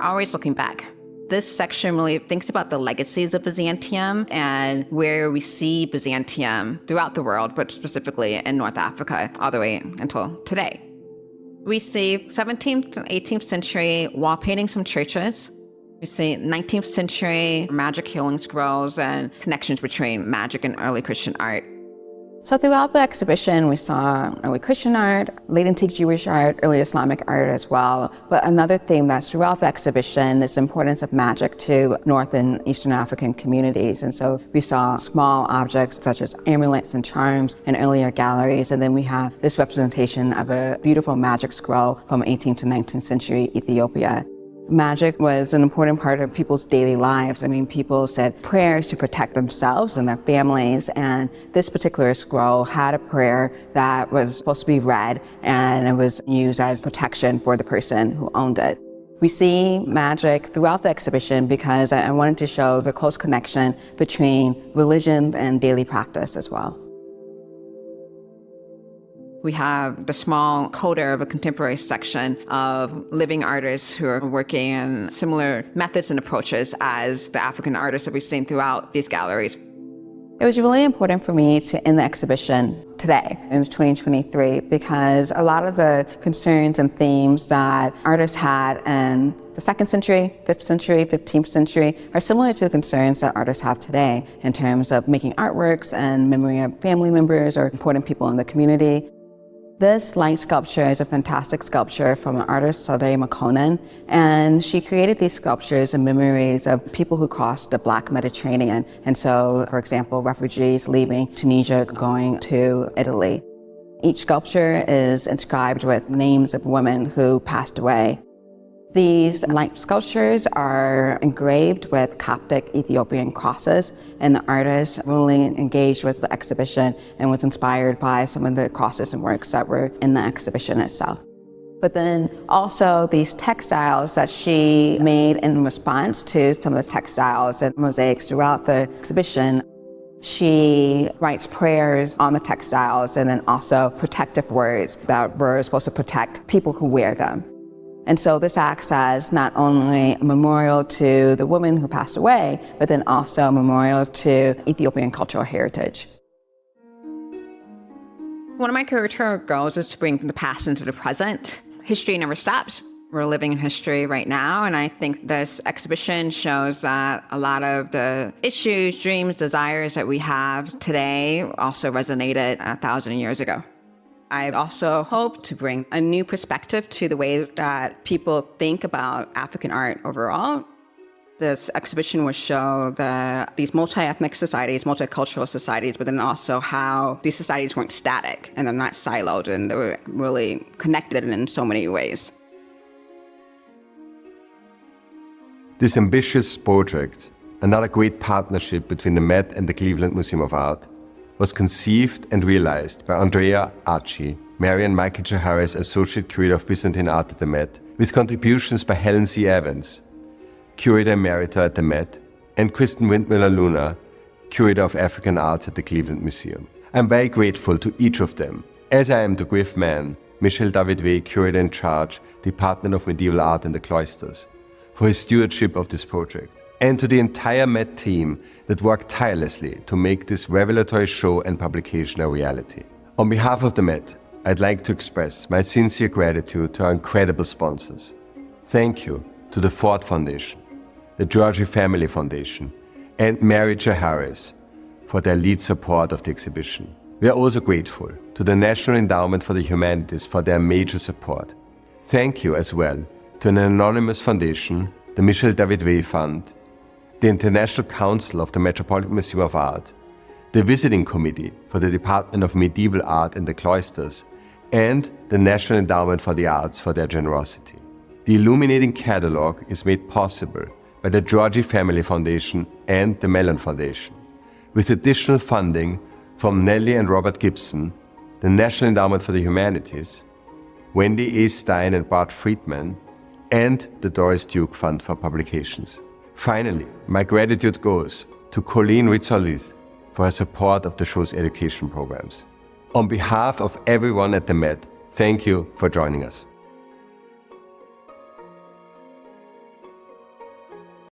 Always looking back. This section really thinks about the legacies of Byzantium and where we see Byzantium throughout the world, but specifically in North Africa, all the way until today. We see 17th and 18th century wall paintings from churches. We see 19th century magic healing scrolls and connections between magic and early Christian art. So throughout the exhibition, we saw early Christian art, late antique Jewish art, early Islamic art as well. But another theme that's throughout the exhibition is the importance of magic to North and Eastern African communities. And so we saw small objects such as amulets and charms in earlier galleries. And then we have this representation of a beautiful magic scroll from 18th to 19th century Ethiopia. Magic was an important part of people's daily lives. I mean, people said prayers to protect themselves and their families, and this particular scroll had a prayer that was supposed to be read, and it was used as protection for the person who owned it. We see magic throughout the exhibition because I wanted to show the close connection between religion and daily practice as well. We have the small coda of a contemporary section of living artists who are working in similar methods and approaches as the African artists that we've seen throughout these galleries. It was really important for me to end the exhibition today in 2023 because a lot of the concerns and themes that artists had in the 2nd century, 5th century, 15th century are similar to the concerns that artists have today in terms of making artworks and memory of family members or important people in the community. This light sculpture is a fantastic sculpture from an artist, Sade Makonnen, and she created these sculptures in memories of people who crossed the Black Mediterranean. And so, for example, refugees leaving Tunisia going to Italy. Each sculpture is inscribed with names of women who passed away. These light sculptures are engraved with Coptic Ethiopian crosses, and the artist really engaged with the exhibition and was inspired by some of the crosses and works that were in the exhibition itself. But then also these textiles that she made in response to some of the textiles and mosaics throughout the exhibition. She writes prayers on the textiles and then also protective words that were supposed to protect people who wear them. And so this acts as not only a memorial to the woman who passed away, but then also a memorial to Ethiopian cultural heritage. One of my curatorial goals is to bring the past into the present. History never stops. We're living in history right now, and I think this exhibition shows that a lot of the issues, dreams, desires that we have today also resonated 1,000 years ago. I also hope to bring a new perspective to the ways that people think about African art overall. This exhibition will show these multi-ethnic societies, multicultural societies, but then also how these societies weren't static and they're not siloed and they were really connected in so many ways. This ambitious project, another great partnership between the Met and the Cleveland Museum of Art, was conceived and realized by Andrea Archie, Mary and Michael J. Harris Associate Curator of Byzantine Art at the Met, with contributions by Helen C. Evans, Curator Emerita at the Met, and Kristen Windmiller Luna, Curator of African Arts at the Cleveland Museum. I'm very grateful to each of them, as I am to Griff Mann, Michel David-Wey, Curator in Charge, Department of Medieval Art in the Cloisters, for his stewardship of this project, and to the entire Met team that worked tirelessly to make this revelatory show and publication a reality. On behalf of the Met, I'd like to express my sincere gratitude to our incredible sponsors. Thank you to the Ford Foundation, the Georgie Family Foundation, and Mary J. Harris for their lead support of the exhibition. We are also grateful to the National Endowment for the Humanities for their major support. Thank you as well to an anonymous foundation, the Michel David-Wey Fund, the International Council of the Metropolitan Museum of Art, the Visiting Committee for the Department of Medieval Art in the Cloisters, and the National Endowment for the Arts for their generosity. The illuminating catalog is made possible by the Georgie Family Foundation and the Mellon Foundation, with additional funding from Nellie and Robert Gibson, the National Endowment for the Humanities, Wendy A. Stein and Bart Friedman, and the Doris Duke Fund for Publications. Finally, my gratitude goes to Colleen Ritzolith for her support of the show's education programs. On behalf of everyone at the Met, thank you for joining us.